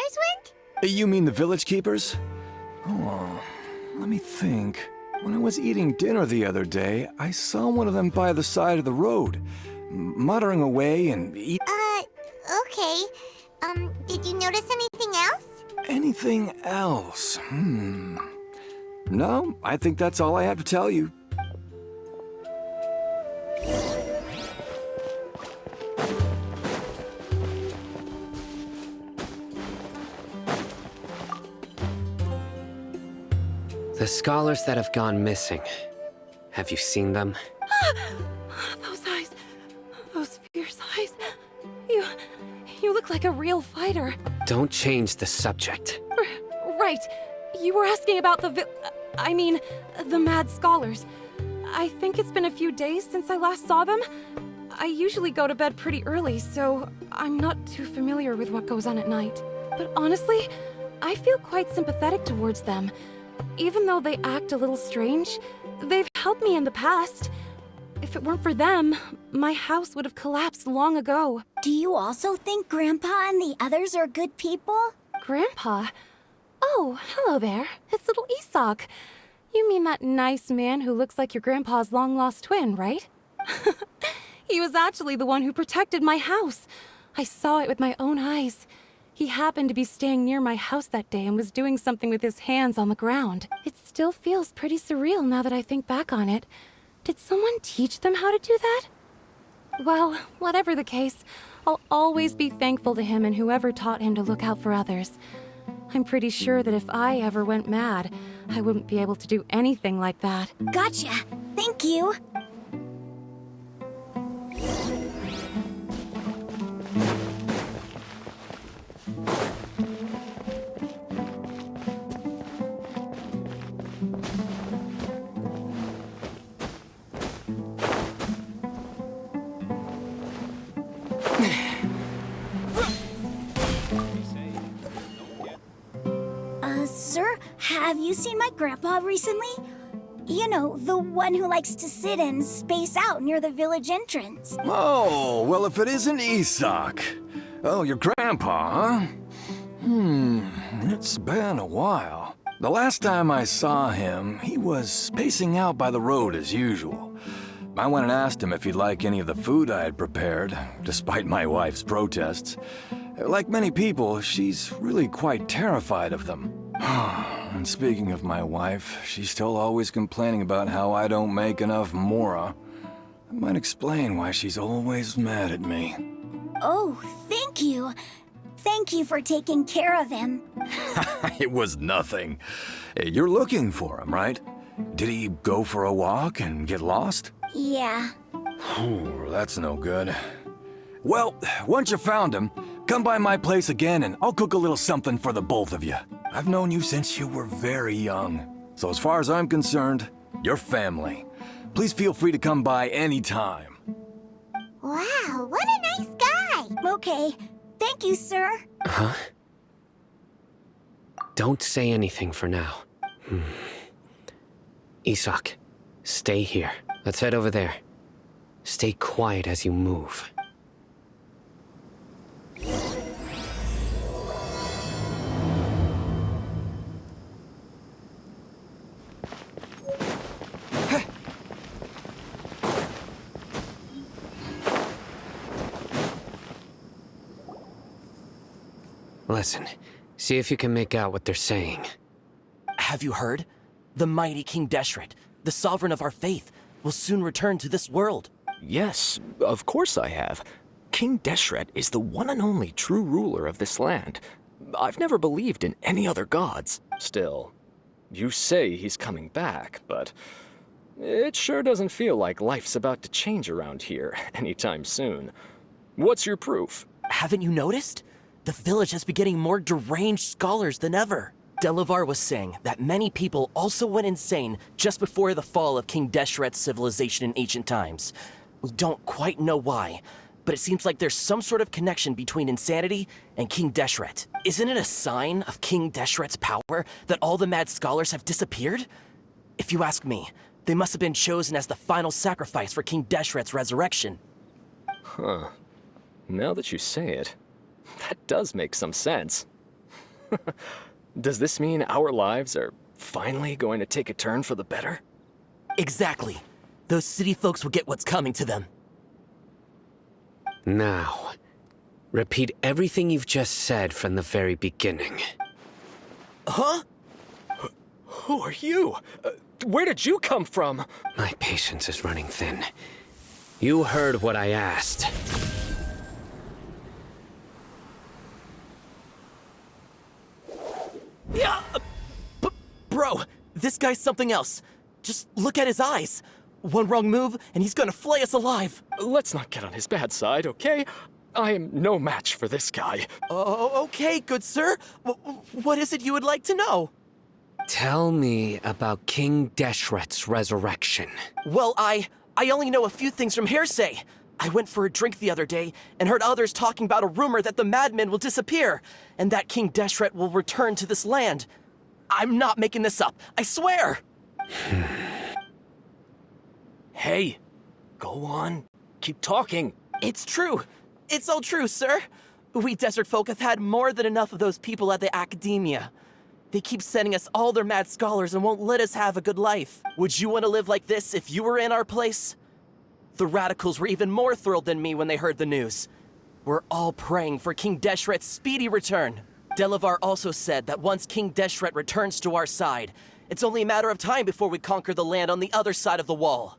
Scholars went? You mean the village keepers? Oh, let me think. When I was eating dinner the other day, I saw one of them by the side of the road, muttering away and Okay. Did you notice anything else? Anything else? No, I think that's all I have to tell you. The scholars that have gone missing. Have you seen them? Those eyes. Those fierce eyes. You look like a real fighter. Don't change the subject. Right. You were asking about the mad scholars. I think it's been a few days since I last saw them. I usually go to bed pretty early, so I'm not too familiar with what goes on at night. But honestly, I feel quite sympathetic towards them. Even though they act a little strange, they've helped me in the past. If it weren't for them, my house would have collapsed long ago. Do you also think Grandpa and the others are good people? Grandpa? Oh, hello there. It's little Isak. You mean that nice man who looks like your grandpa's long-lost twin, right? He was actually the one who protected my house. I saw it with my own eyes. He happened to be staying near my house that day and was doing something with his hands on the ground. It still feels pretty surreal now that I think back on it. Did someone teach them how to do that? Well, whatever the case, I'll always be thankful to him and whoever taught him to look out for others. I'm pretty sure that if I ever went mad, I wouldn't be able to do anything like that. Gotcha. Thank you. Sir, have you seen my grandpa recently? You know, the one who likes to sit and space out near the village entrance. Oh, well, if it isn't Isak. Oh, your grandpa, huh? It's been a while. The last time I saw him, he was spacing out by the road as usual. I went and asked him if he'd like any of the food I had prepared, despite my wife's protests. Like many people, she's really quite terrified of them. And speaking of my wife, she's still always complaining about how I don't make enough mora. That might explain why she's always mad at me. Oh, thank you. Thank you for taking care of him. It was nothing. You're looking for him, right? Did he go for a walk and get lost? Yeah. That's no good. Well, once you found him, come by my place again and I'll cook a little something for the both of you. I've known you since you were very young. So as far as I'm concerned, you're family. Please feel free to come by anytime. Wow, what a nice guy. Okay, thank you, sir. Huh? Don't say anything for now. Isak, stay here. Let's head over there. Stay quiet as you move. Listen, see if you can make out what they're saying. Have you heard? The mighty King Deshret, the sovereign of our faith, will soon return to this world. Yes, of course I have. King Deshret is the one and only true ruler of this land. I've never believed in any other gods. Still, you say he's coming back, but it sure doesn't feel like life's about to change around here anytime soon. What's your proof? Haven't you noticed? The village has been getting more deranged scholars than ever. Delavar was saying that many people also went insane just before the fall of King Deshret's civilization in ancient times. We don't quite know why, but it seems like there's some sort of connection between insanity and King Deshret. Isn't it a sign of King Deshret's power that all the mad scholars have disappeared? If you ask me, they must have been chosen as the final sacrifice for King Deshret's resurrection. Huh. Now that you say it, that does make some sense. Does this mean our lives are finally going to take a turn for the better? Exactly. Those city folks will get what's coming to them. Now, repeat everything you've just said from the very beginning. Huh? Who are you? Where did you come from? My patience is running thin. You heard what I asked. Yeah, bro, this guy's something else. Just look at his eyes. One wrong move, and he's gonna flay us alive. Let's not get on his bad side, okay? I am no match for this guy. Oh, okay, good sir. What is it you would like to know? Tell me about King Deshret's resurrection. Well, I only know a few things from hearsay. I went for a drink the other day and heard others talking about a rumor that the madmen will disappear and that King Deshret will return to this land. I'm not making this up, I swear! Hey, go on. Keep talking. It's true. It's all true, sir. We desert folk have had more than enough of those people at the academia. They keep sending us all their mad scholars and won't let us have a good life. Would you want to live like this if you were in our place? The radicals were even more thrilled than me when they heard the news. We're all praying for King Deshret's speedy return. Delavar also said that once King Deshret returns to our side, it's only a matter of time before we conquer the land on the other side of the wall.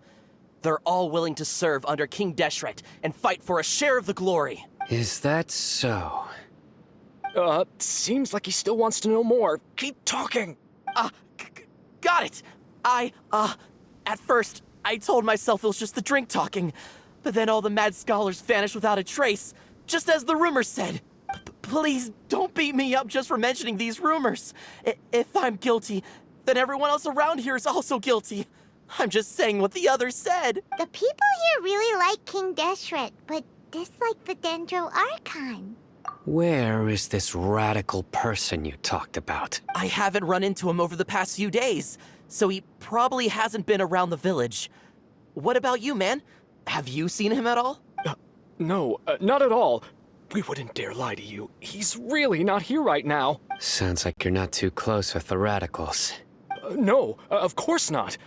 They're all willing to serve under King Deshret and fight for a share of the glory. Is that so? Seems like he still wants to know more. Keep talking. Got it. At first, I told myself it was just the drink talking, but then all the mad scholars vanished without a trace, just as the rumors said. Please don't beat me up just for mentioning these rumors. If I'm guilty, then everyone else around here is also guilty. I'm just saying what the others said. The people here really like King Deshret, but dislike the Dendro Archon. Where is this radical person you talked about? I haven't run into him over the past few days, so he probably hasn't been around the village. What about you, man? Have you seen him at all? No, not at all. We wouldn't dare lie to you. He's really not here right now. Sounds like you're not too close with the radicals. No, of course not.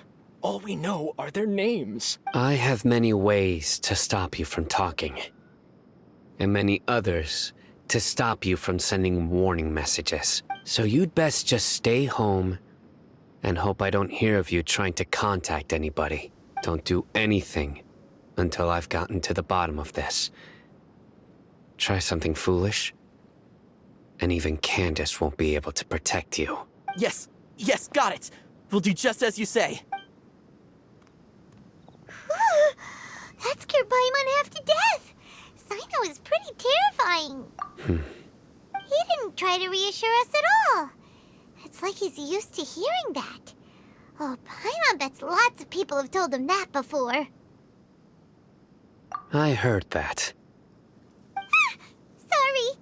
All we know are their names. I have many ways to stop you from talking, and many others to stop you from sending warning messages. So you'd best just stay home and hope I don't hear of you trying to contact anybody. Don't do anything until I've gotten to the bottom of this. Try something foolish, and even Candace won't be able to protect you. Yes, got it. We'll do just as you say. That scared Paimon half to death. Sino is pretty terrifying. He didn't try to reassure us at all. It's like he's used to hearing that. Oh, Paimon bets lots of people have told him that before. I heard that. Sorry.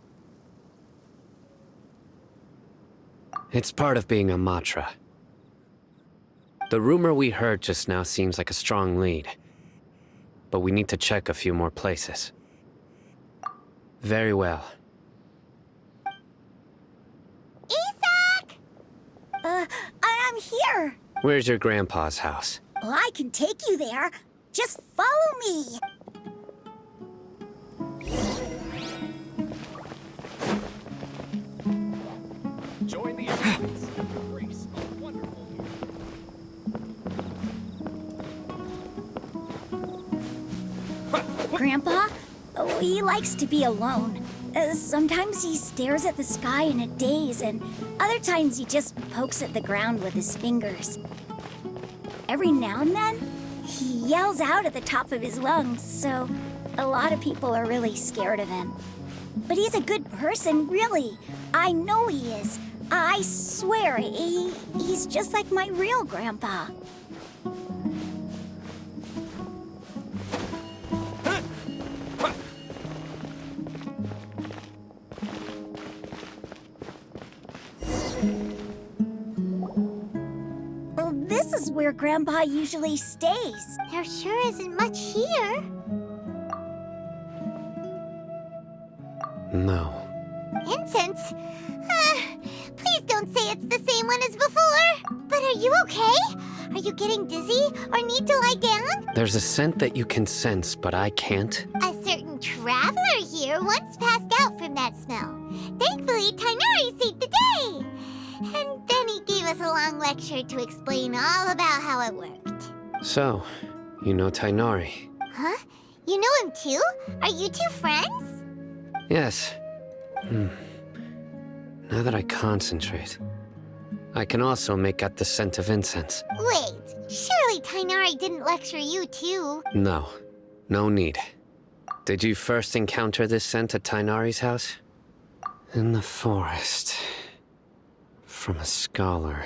It's part of being a Matra. The rumor we heard just now seems like a strong lead, but we need to check a few more places. Very well. Isak! I'm here. Where's your grandpa's house? Well, I can take you there. Just follow me. Join the Alliance and embrace a wonderful new Grandpa? Oh, he likes to be alone. Sometimes he stares at the sky in a daze, and other times he just pokes at the ground with his fingers. Every now and then, he yells out at the top of his lungs, so a lot of people are really scared of him. But he's a good person, really. I know he is. I swear, he's just like my real grandpa. Well, this is where Grandpa usually stays. There sure isn't much here. No. Incense? Please don't say it's the same one as before. But are you okay? Are you getting dizzy or need to lie down? There's a scent that you can sense, but I can't. A certain traveler here once passed out from that smell. Thankfully, Tighnari saved the day. And then he gave us a long lecture to explain all about how it worked. So, you know Tighnari? Huh? You know him too? Are you two friends? Yes. Now that I concentrate, I can also make out the scent of incense. Wait, surely Tighnari didn't lecture you too. No, no need. Did you first encounter this scent at Tighnari's house? In the forest. From a scholar.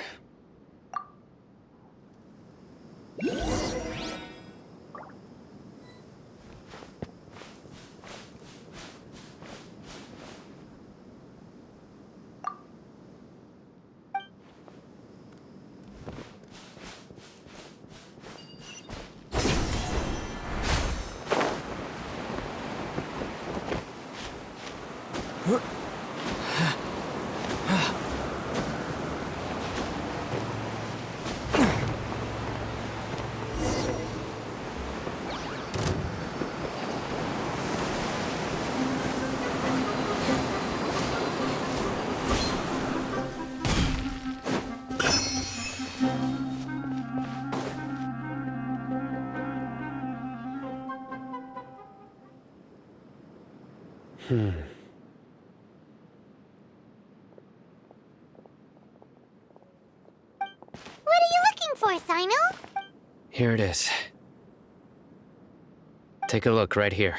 What are you looking for, Sino? Here it is. Take a look right here.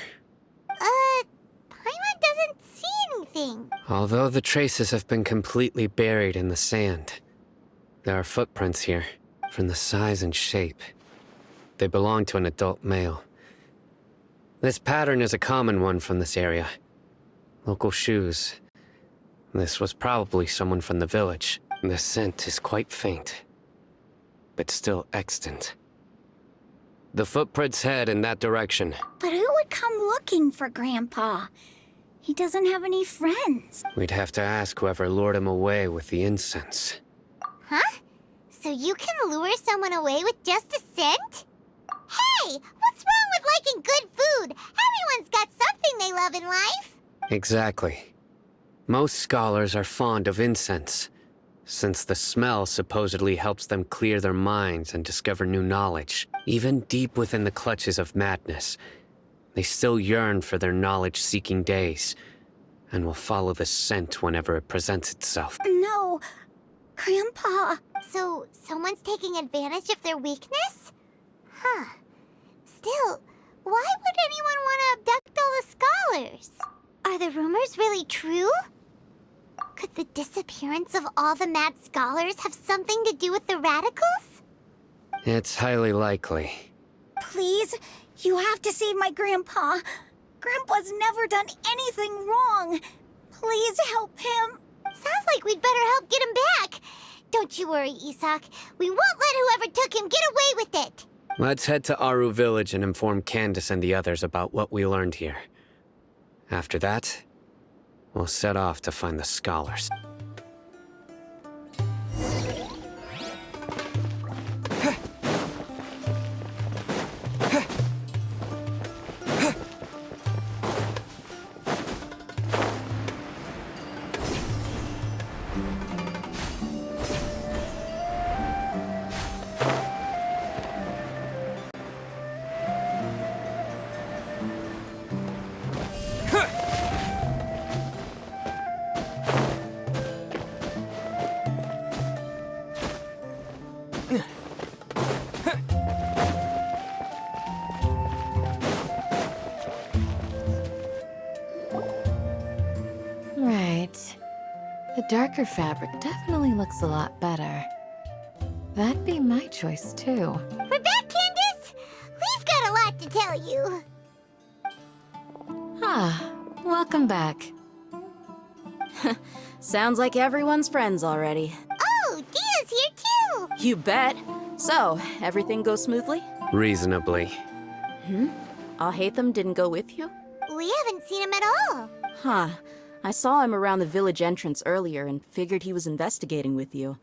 Paimon doesn't see anything. Although the traces have been completely buried in the sand, there are footprints here, from the size and shape. They belong to an adult male. This pattern is a common one from this area. Local shoes. This was probably someone from the village. The scent is quite faint, but still extant. The footprints head in that direction. But who would come looking for Grandpa? He doesn't have any friends. We'd have to ask whoever lured him away with the incense. Huh? So you can lure someone away with just a scent? Hey, what's wrong with liking good food? Everyone's got something they love in life. Exactly. Most scholars are fond of incense, since the smell supposedly helps them clear their minds and discover new knowledge. Even deep within the clutches of madness, they still yearn for their knowledge-seeking days, and will follow the scent whenever it presents itself. No, Grandpa. So someone's taking advantage of their weakness? Huh. Still, why would anyone want to abduct all the scholars? Are the rumors really true? Could the disappearance of all the mad scholars have something to do with the radicals? It's highly likely. Please, you have to save my Grandpa. Grandpa's never done anything wrong. Please help him. Sounds like we'd better help get him back. Don't you worry, Isak. We won't let whoever took him get away with it. Let's head to Aru Village and inform Candace and the others about what we learned here. After that, we'll set off to find the scholars. Right. The darker fabric definitely looks a lot better. That'd be my choice, too. We're back, Candace! We've got a lot to tell you. Ah, welcome back. Sounds like everyone's friends already. Oh, Dia's here too! You bet. So, everything goes smoothly? Reasonably. Alhaitham didn't go with you? We haven't seen him at all. Huh. I saw him around the village entrance earlier and figured he was investigating with you.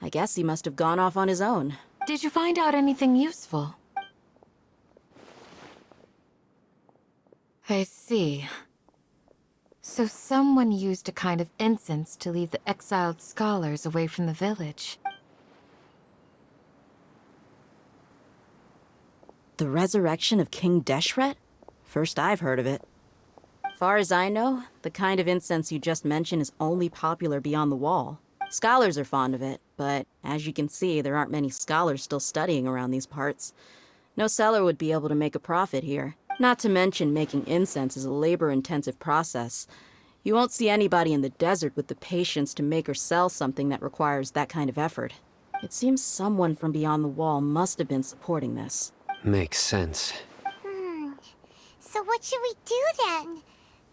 I guess he must have gone off on his own. Did you find out anything useful? I see. So someone used a kind of incense to lead the exiled scholars away from the village. The resurrection of King Deshret? First I've heard of it. Far as I know, the kind of incense you just mentioned is only popular beyond the wall. Scholars are fond of it, but as you can see, there aren't many scholars still studying around these parts. No seller would be able to make a profit here. Not to mention making incense is a labor-intensive process. You won't see anybody in the desert with the patience to make or sell something that requires that kind of effort. It seems someone from beyond the wall must have been supporting this. Makes sense. So what should we do then?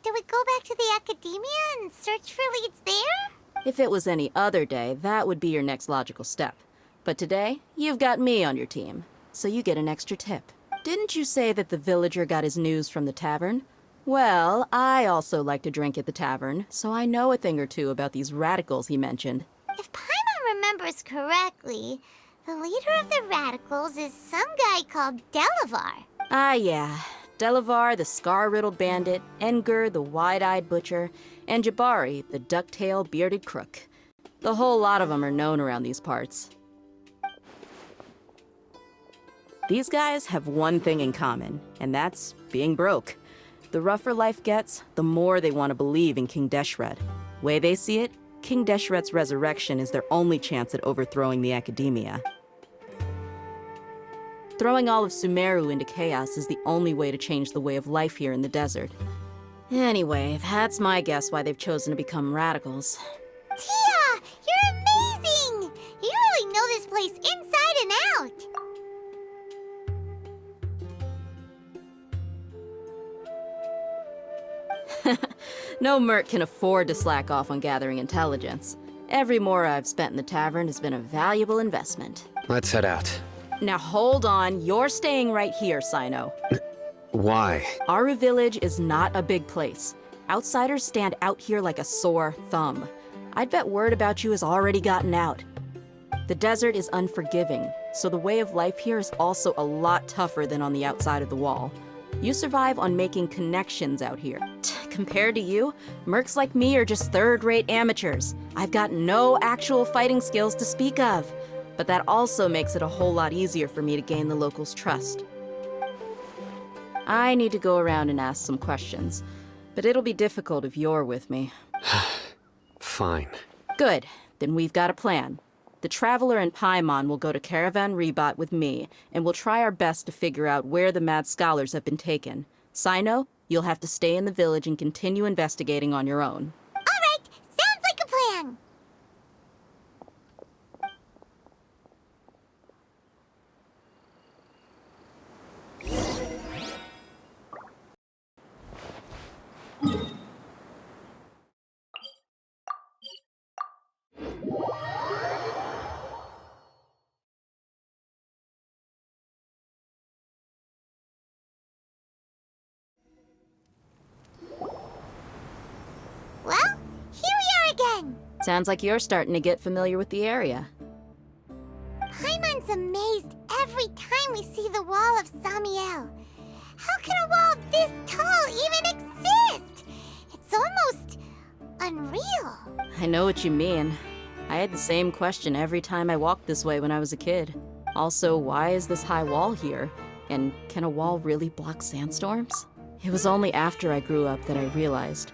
Do we go back to the academia and search for leads there? If it was any other day, that would be your next logical step. But today, you've got me on your team, so you get an extra tip. Didn't you say that the villager got his news from the tavern? Well, I also like to drink at the tavern, so I know a thing or two about these radicals he mentioned. If Paimon remembers correctly, the leader of the radicals is some guy called Delavar. Ah, yeah. Delavar, the scar-riddled bandit, Engur, the wide-eyed butcher, and Jabari, the duck-tailed bearded crook. The whole lot of them are known around these parts. These guys have one thing in common, and that's being broke. The rougher life gets, the more they want to believe in King Deshret. Way they see it, King Deshret's resurrection is their only chance at overthrowing the academia. Throwing all of Sumeru into chaos is the only way to change the way of life here in the desert. Anyway, that's my guess why they've chosen to become radicals. Tia! You're amazing! You really know this place inside and out! No merc can afford to slack off on gathering intelligence. Every mora I've spent in the tavern has been a valuable investment. Let's head out. Now hold on, you're staying right here, Sino. Why? Aru Village is not a big place. Outsiders stand out here like a sore thumb. I'd bet word about you has already gotten out. The desert is unforgiving, so the way of life here is also a lot tougher than on the outside of the wall. You survive on making connections out here. Compared to you, mercs like me are just third-rate amateurs. I've got no actual fighting skills to speak of. But that also makes it a whole lot easier for me to gain the locals' trust. I need to go around and ask some questions, but it'll be difficult if you're with me. Fine. Good, then we've got a plan. The Traveler and Paimon will go to Caravan Ribat with me, and we'll try our best to figure out where the mad scholars have been taken. Sino, you'll have to stay in the village and continue investigating on your own. Alright, sounds like a plan! Well, here we are again! Sounds like you're starting to get familiar with the area. Paimon's amazed every time we see the wall of Samiel. How can a wall this tall even exist? It's almost unreal. I know what you mean. I had the same question every time I walked this way when I was a kid. Also, why is this high wall here? And can a wall really block sandstorms? It was only after I grew up that I realized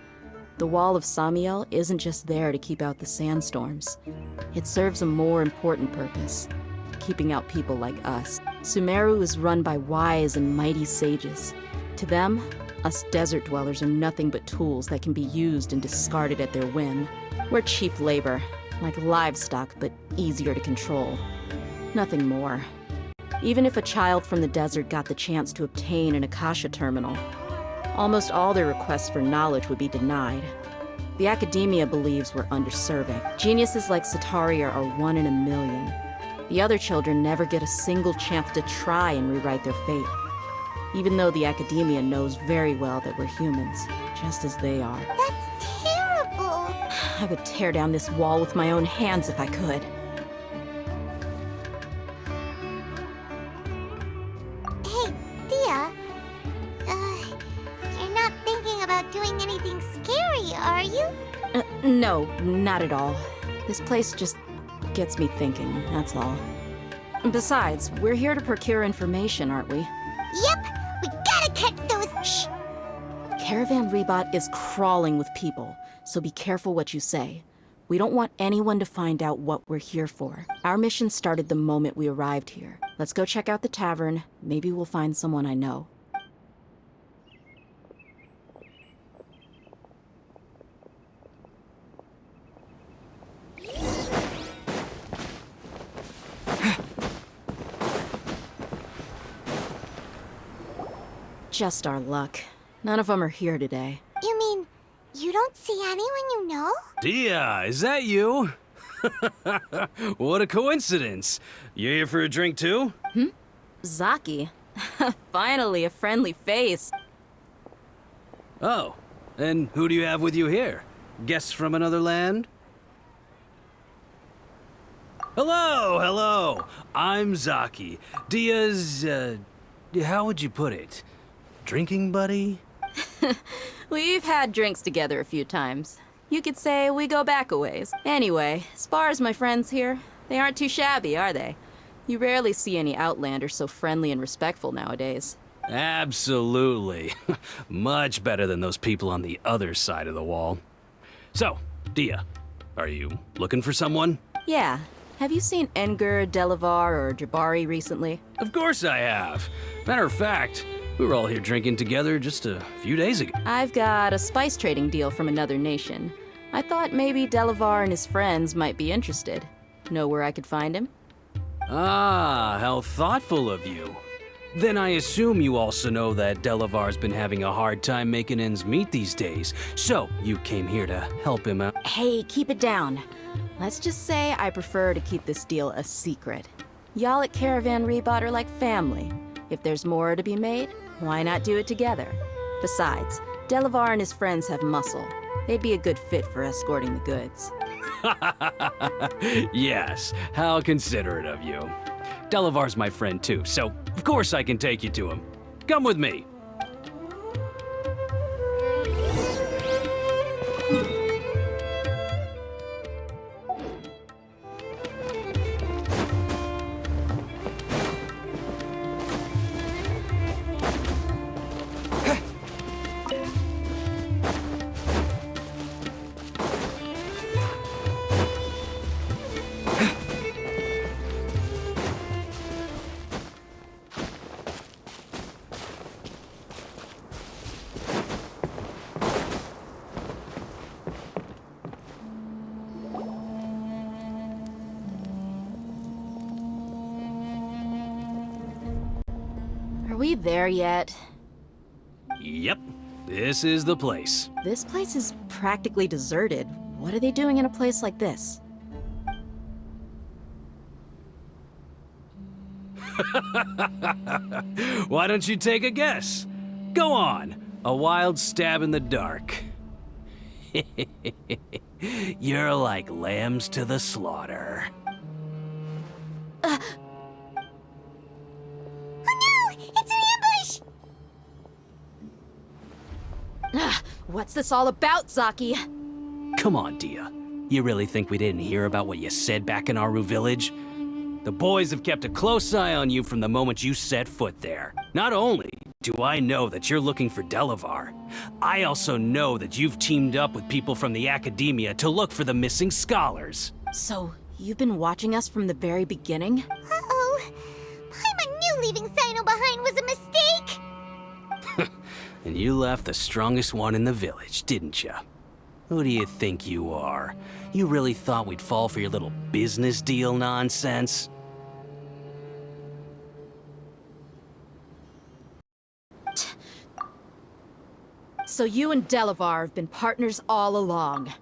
the wall of Samiel isn't just there to keep out the sandstorms. It serves a more important purpose, keeping out people like us. Sumeru is run by wise and mighty sages. To them, us desert dwellers are nothing but tools that can be used and discarded at their whim. We're cheap labor, like livestock, but easier to control. Nothing more. Even if a child from the desert got the chance to obtain an Akasha terminal, almost all their requests for knowledge would be denied. The academia believes we're underserving. Geniuses like Sataria are 1 in a million. The other children never get a single chance to try and rewrite their fate. Even though the academia knows very well that we're humans, just as they are. That's terrible! I would tear down this wall with my own hands if I could. Hey, Dia. You're not thinking about doing anything scary, are you? No, not at all. This place just gets me thinking, that's all. Besides, we're here to procure information, aren't we? Yep, we gotta catch those. Shh! Caravan Rebot is crawling with people, so be careful what you say. We don't want anyone to find out what we're here for. Our mission started the moment we arrived here. Let's go check out the tavern. Maybe we'll find someone I know. Just our luck. None of them are here today. You mean you don't see anyone you know? Dia, is that you? What a coincidence. You here for a drink too? Zaki. Finally, a friendly face. Oh, and who do you have with you here? Guests from another land? Hello, hello. I'm Zaki. Dia's, how would you put it? Drinking buddy? We've had drinks together a few times. You could say we go back a ways. Anyway, as far as my friends here, they aren't too shabby, are they? You rarely see any Outlanders so friendly and respectful nowadays. Absolutely. Much better than those people on the other side of the wall. So, Dia, are you looking for someone? Yeah. Have you seen Enger, Delavar, or Jabari recently? Of course I have. Matter of fact, we were all here drinking together just a few days ago. I've got a spice trading deal from another nation. I thought maybe Delavar and his friends might be interested. Know where I could find him? Ah, how thoughtful of you. Then I assume you also know that Delavar's been having a hard time making ends meet these days. So, you came here to help him out. Hey, keep it down. Let's just say I prefer to keep this deal a secret. Y'all at Caravan Rebot are like family. If there's more to be made, why not do it together? Besides, Delavar and his friends have muscle. They'd be a good fit for escorting the goods. Yes, how considerate of you. Delavar's my friend too, so of course I can take you to him. Come with me. Are we there yet? Yep, this is the place. This place is practically deserted. What are they doing in a place like this? Why don't you take a guess? Go on, a wild stab in the dark. You're like lambs to the slaughter. Oh no! It's an ambush! What's this all about, Zaki? Come on, Dia. You really think we didn't hear about what you said back in Aru Village? The boys have kept a close eye on you from the moment you set foot there. Not only do I know that you're looking for Delavar, I also know that you've teamed up with people from the Academia to look for the missing scholars. So, you've been watching us from the very beginning? Uh-oh. Paimon knew leaving Sino behind was a mistake! And you left the strongest one in the village, didn't you? Who do you think you are? You really thought we'd fall for your little business deal nonsense? So you and Delavar have been partners all along.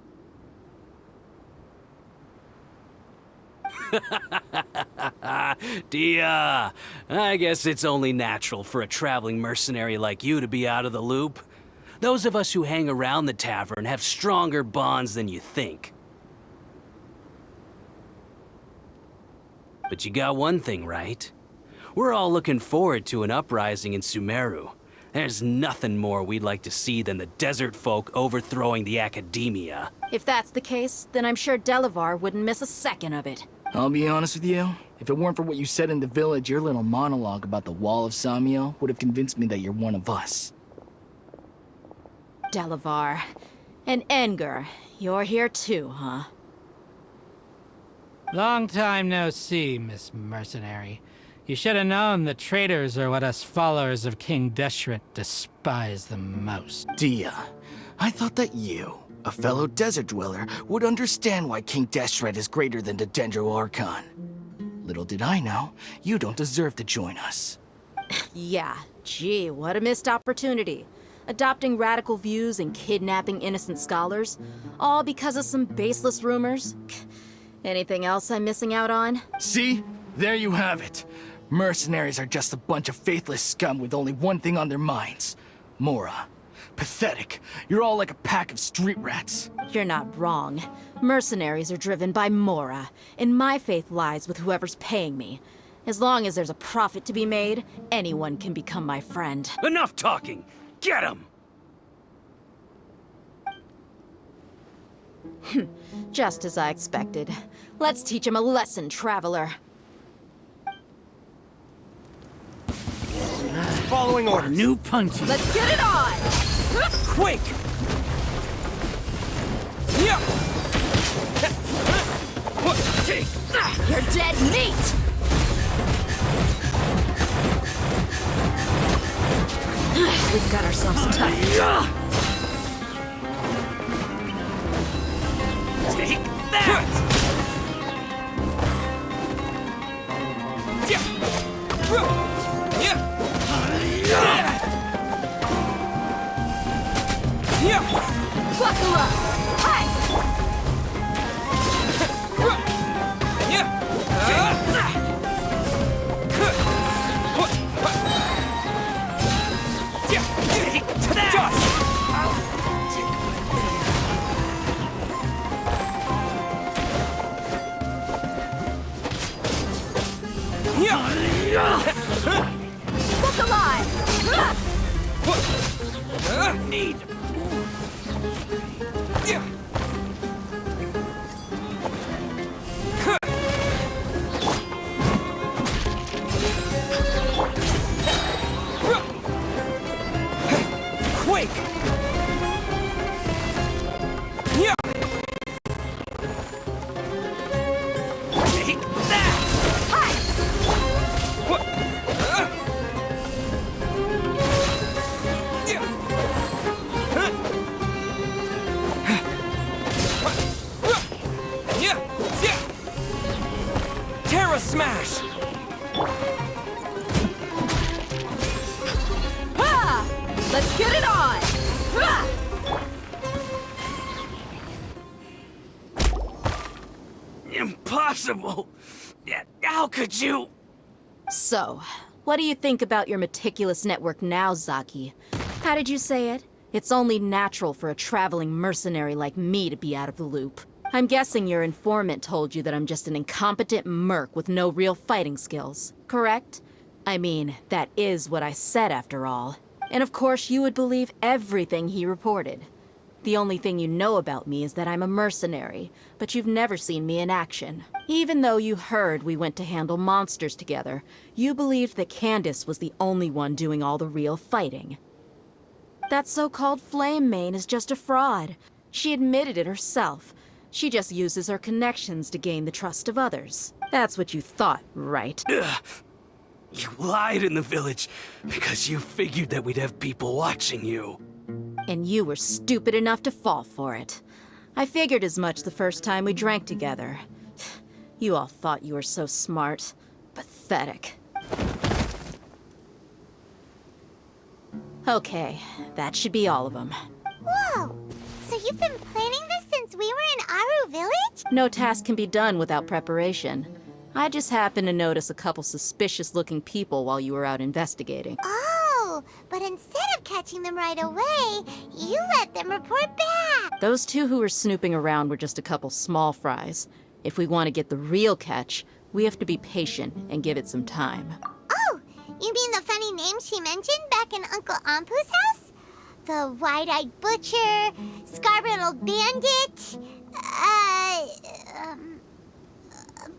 Dia, I guess it's only natural for a traveling mercenary like you to be out of the loop. Those of us who hang around the tavern have stronger bonds than you think. But you got one thing right. We're all looking forward to an uprising in Sumeru. There's nothing more we'd like to see than the desert folk overthrowing the academia. If that's the case, then I'm sure Delavar wouldn't miss a second of it. I'll be honest with you. If it weren't for what you said in the village, your little monologue about the Wall of Samiel would have convinced me that you're one of us. Delavar. And Engar, you're here too, huh? Long time no see, Miss Mercenary. You should have known the traitors are what us followers of King Deshret despise the most. Dia, I thought that you, a fellow desert dweller, would understand why King Deshret is greater than the Dendro Archon. Little did I know, you don't deserve to join us. Yeah, gee, what a missed opportunity. Adopting radical views and kidnapping innocent scholars, all because of some baseless rumors. Anything else I'm missing out on? See? There you have it. Mercenaries are just a bunch of faithless scum with only one thing on their minds. Mora. Pathetic. You're all like a pack of street rats. You're not wrong. Mercenaries are driven by Mora, and my faith lies with whoever's paying me. As long as there's a profit to be made, anyone can become my friend. Enough talking! Get him! Just as I expected. Let's teach him a lesson, traveler. Following order. New punch. Let's get it on! Quick! You're dead meat! We've got ourselves a time. Take that! Buckle up! Hi! Look alive! Need. Quick! Take that! Terra Smash! Let's get it on! Impossible! How could you? So, what do you think about your meticulous network now, Zaki? How did you say it? It's only natural for a traveling mercenary like me to be out of the loop. I'm guessing your informant told you that I'm just an incompetent merc with no real fighting skills, correct? I mean, that is what I said after all. And of course you would believe everything he reported. The only thing you know about me is that I'm a mercenary, but you've never seen me in action. Even though you heard we went to handle monsters together, you believed that Candace was the only one doing all the real fighting. That so-called Flame Mane is just a fraud. She admitted it herself. She just uses her connections to gain the trust of others. That's what you thought, right? You lied in the village because you figured that we'd have people watching you. And you were stupid enough to fall for it. I figured as much the first time we drank together. You all thought you were so smart. Pathetic. Okay, that should be all of them. Whoa! So you've been planning this since we were in Aru Village? No task can be done without preparation. I just happened to notice a couple suspicious-looking people while you were out investigating. Oh, but instead of catching catching them right away, you let them report back. Those two who were snooping around were just a couple small fries. If we want to get the real catch, we have to be patient and give it some time. Oh, you mean the funny name she mentioned back in Uncle Ampu's house? The wide-eyed butcher, scar-riddled bandit,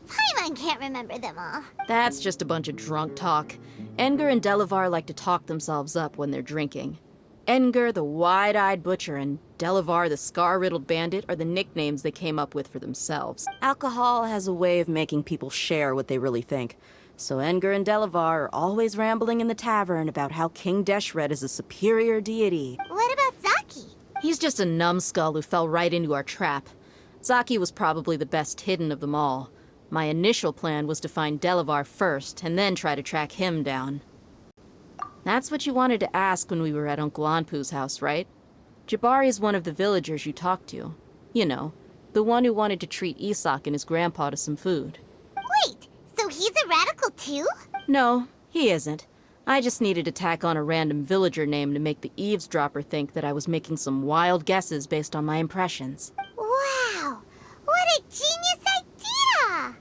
Paimon can't remember them all. That's just a bunch of drunk talk. Edgar and Delavar like to talk themselves up when they're drinking. Edgar, the wide-eyed butcher, and Delavar, the scar-riddled bandit, are the nicknames they came up with for themselves. Alcohol has a way of making people share what they really think. So Edgar and Delavar are always rambling in the tavern about how King Deshret is a superior deity. What about Zaki? He's just a numbskull who fell right into our trap. Zaki was probably the best hidden of them all. My initial plan was to find Delavar first, and then try to track him down. That's what you wanted to ask when we were at Uncle Anpu's house, right? Jabari is one of the villagers you talked to. You know, the one who wanted to treat Isak and his grandpa to some food. Wait, so he's a radical too? No, he isn't. I just needed to tack on a random villager name to make the eavesdropper think that I was making some wild guesses based on my impressions. Wow, what a genius idea!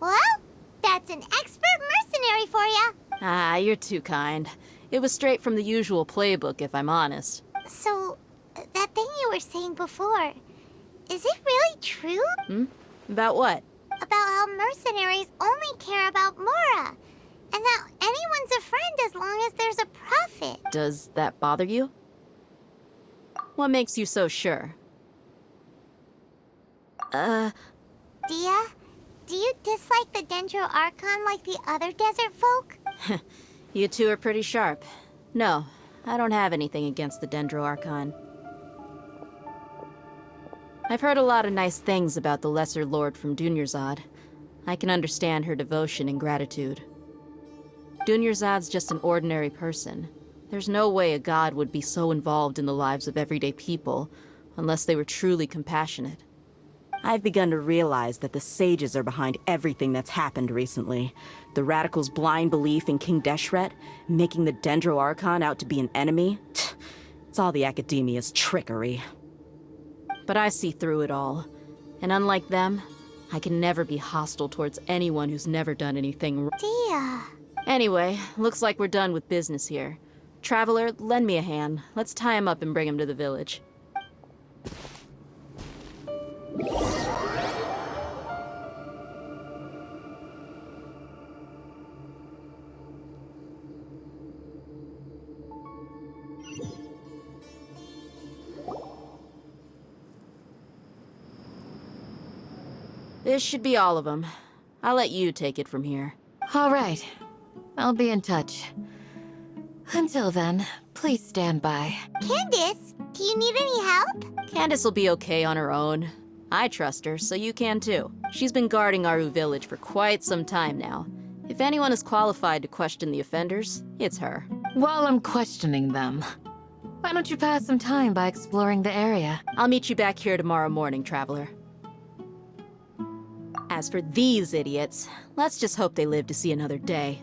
Well, that's an expert mercenary for you. Ah, you're too kind. It was straight from the usual playbook, if I'm honest. So, that thing you were saying before, is it really true? About what? About how mercenaries only care about Mora, and that anyone's a friend as long as there's a profit. Does that bother you? What makes you so sure? Dia, do you dislike the Dendro Archon like the other desert folk? You two are pretty sharp. No, I don't have anything against the Dendro Archon. I've heard a lot of nice things about the Lesser Lord from Dunyarzad. I can understand her devotion and gratitude. Dunyarzad's just an ordinary person. There's no way a god would be so involved in the lives of everyday people, unless they were truly compassionate. I've begun to realize that the sages are behind everything that's happened recently. The radicals' blind belief in King Deshret, making the Dendro Archon out to be an enemy. It's all the academia's trickery. But I see through it all. And unlike them, I can never be hostile towards anyone who's never done anything wrong. Dia. Anyway, looks like we're done with business here. Traveler, lend me a hand. Let's tie him up and bring him to the village. This should be all of them. I'll let you take it from here. All right. I'll be in touch. Until then, please stand by. Candace, do you need any help? Candace will be okay on her own. I trust her, so you can too. She's been guarding Aru Village for quite some time now. If anyone is qualified to question the offenders, it's her. While I'm questioning them, why don't you pass some time by exploring the area? I'll meet you back here tomorrow morning, Traveler. As for these idiots, let's just hope they live to see another day.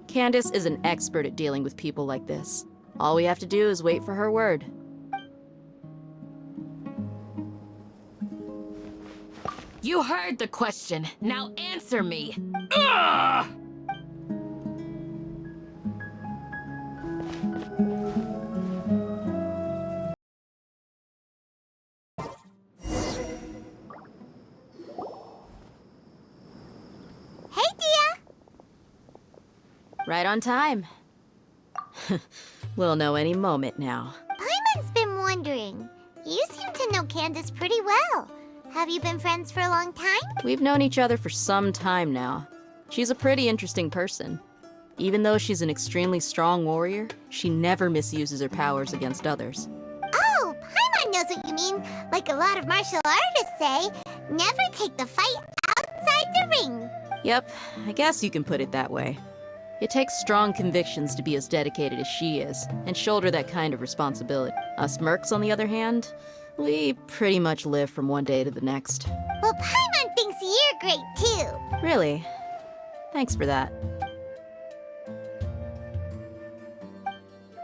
Candace is an expert at dealing with people like this. All we have to do is wait for her word. You heard the question. Now answer me. Hey, Dia! Right on time. We'll know any moment now. Paimon's been wondering. You seem to know Candace pretty well. Have you been friends for a long time? We've known each other for some time now. She's a pretty interesting person. Even though she's an extremely strong warrior, she never misuses her powers against others. Oh, Paimon knows what you mean. Like a lot of martial artists say, never take the fight outside the ring. Yep, I guess you can put it that way. It takes strong convictions to be as dedicated as she is, and shoulder that kind of responsibility. Us mercs, on the other hand, We pretty much live from one day to the next. Well, Paimon thinks you're great too. Really? Thanks for that.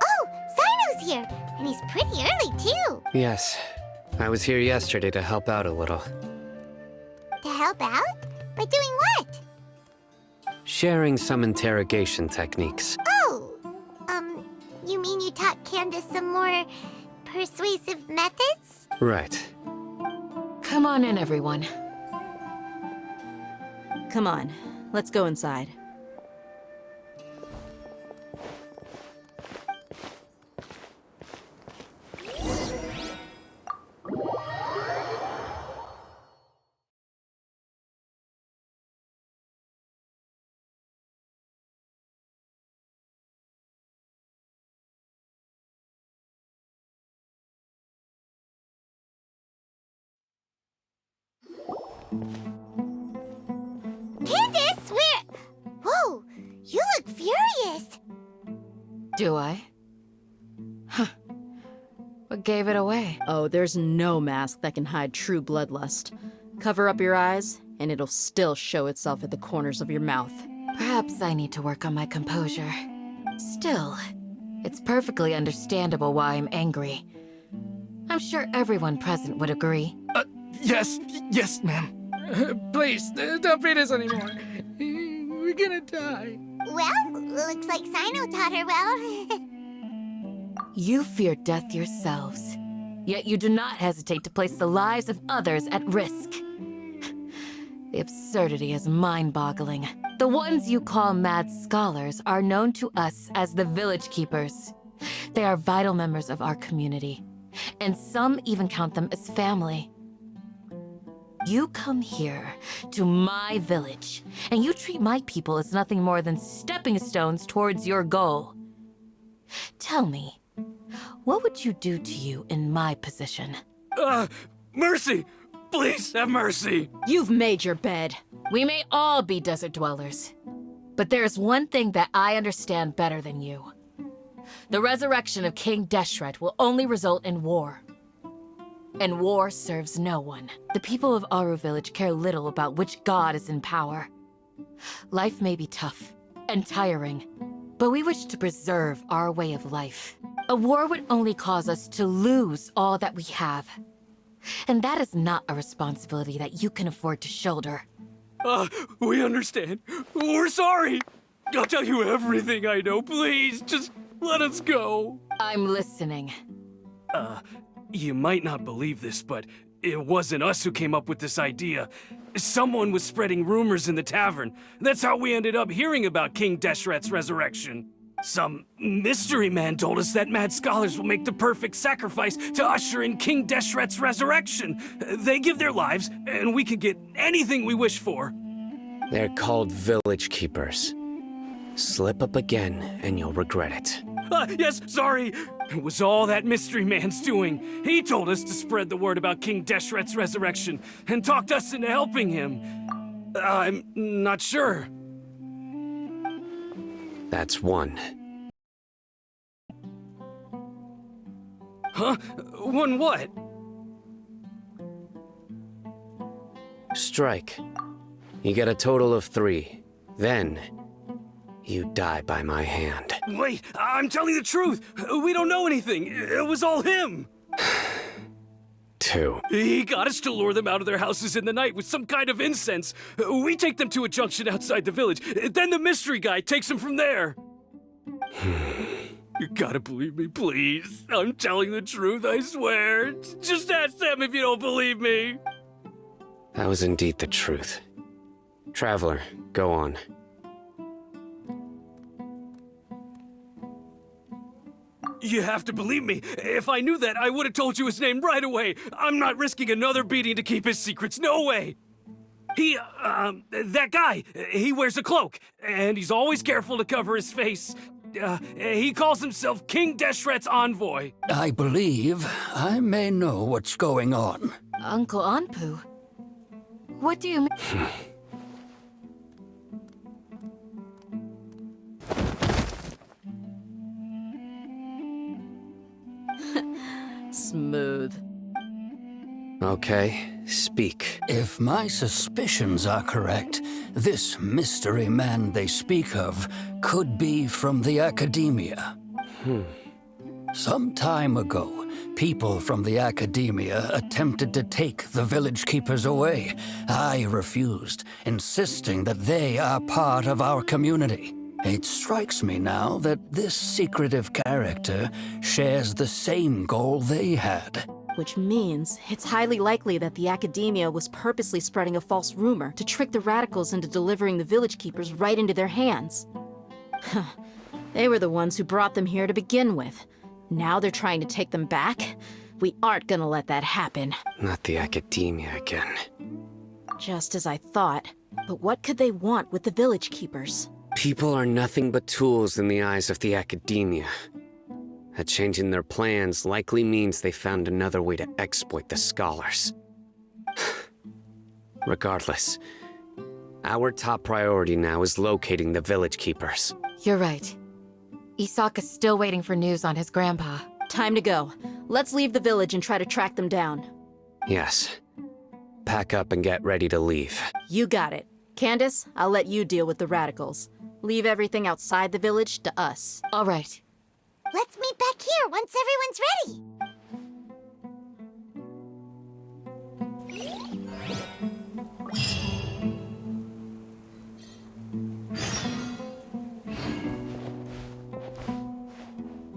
Oh, Sino's here, and he's pretty early too. Yes. I was here yesterday to help out a little. To help out? By doing what? Sharing some interrogation techniques. Oh, you mean you taught Candace some more persuasive methods? Right. Come on in, everyone. Come on, let's go inside. Candace, where? Whoa, you look furious. Do I? Huh. What gave it away? Oh, there's no mask that can hide true bloodlust. Cover up your eyes, and it'll still show itself at the corners of your mouth. Perhaps I need to work on my composure. Still, it's perfectly understandable why I'm angry. I'm sure everyone present would agree. Yes, ma'am. Please, don't beat us anymore. We're gonna die. Well, looks like Sino taught her well. You fear death yourselves, yet you do not hesitate to place the lives of others at risk. The absurdity is mind-boggling. The ones you call mad scholars are known to us as the Village Keepers. They are vital members of our community, and some even count them as family. You come here, to my village, and you treat my people as nothing more than stepping stones towards your goal. Tell me, what would you do to you in my position? Mercy! Please have mercy! You've made your bed. We may all be desert dwellers, but there's one thing that I understand better than you. The resurrection of King Deshret will only result in war. And war serves no one. The people of Aru Village care little about which god is in power. Life may be tough and tiring, but we wish to preserve our way of life. A war would only cause us to lose all that we have. And that is not a responsibility that you can afford to shoulder. We understand. We're sorry. I'll tell you everything I know. Please, just let us go. I'm listening. You might not believe this, but it wasn't us who came up with this idea. Someone was spreading rumors in the tavern. That's how we ended up hearing about King Deshret's resurrection. Some mystery man told us that mad scholars will make the perfect sacrifice to usher in King Deshret's resurrection. They give their lives, and we can get anything we wish for. They're called Village Keepers. Slip up again, and you'll regret it. Yes, sorry. It was all that mystery man's doing. He told us to spread the word about King Deshret's resurrection and talked us into helping him. I'm not sure. That's one. Huh? One what? Strike. You get a total of 3. Then, you die by my hand. Wait, I'm telling the truth. We don't know anything. It was all him. 2. He got us to lure them out of their houses in the night with some kind of incense. We take them to a junction outside the village. Then the mystery guy takes them from there. You gotta believe me, please. I'm telling the truth, I swear. Just ask them if you don't believe me. That was indeed the truth. Traveler, go on. You have to believe me. If I knew that, I would have told you his name right away. I'm not risking another beating to keep his secrets. No way. That guy, he wears a cloak, and he's always careful to cover his face. He calls himself King Deshret's envoy. I believe I may know what's going on. Uncle Anpu? What do you mean? Smooth. Okay, speak. If my suspicions are correct, this mystery man they speak of could be from the Academia. Some time ago, people from the Academia attempted to take the village keepers away. I refused, insisting that they are part of our community. It strikes me now that this secretive character shares the same goal they had. Which means it's highly likely that the Academia was purposely spreading a false rumor to trick the Radicals into delivering the Village Keepers right into their hands. They were the ones who brought them here to begin with. Now they're trying to take them back? We aren't gonna let that happen. Not the Academia again. Just as I thought. But what could they want with the Village Keepers? People are nothing but tools in the eyes of the Academia. A change in their plans likely means they found another way to exploit the scholars. Regardless, our top priority now is locating the Village Keepers. You're right. Isak is still waiting for news on his grandpa. Time to go. Let's leave the village and try to track them down. Yes. Pack up and get ready to leave. You got it. Candace, I'll let you deal with the Radicals. Leave everything outside the village to us. All right. Let's meet back here once everyone's ready.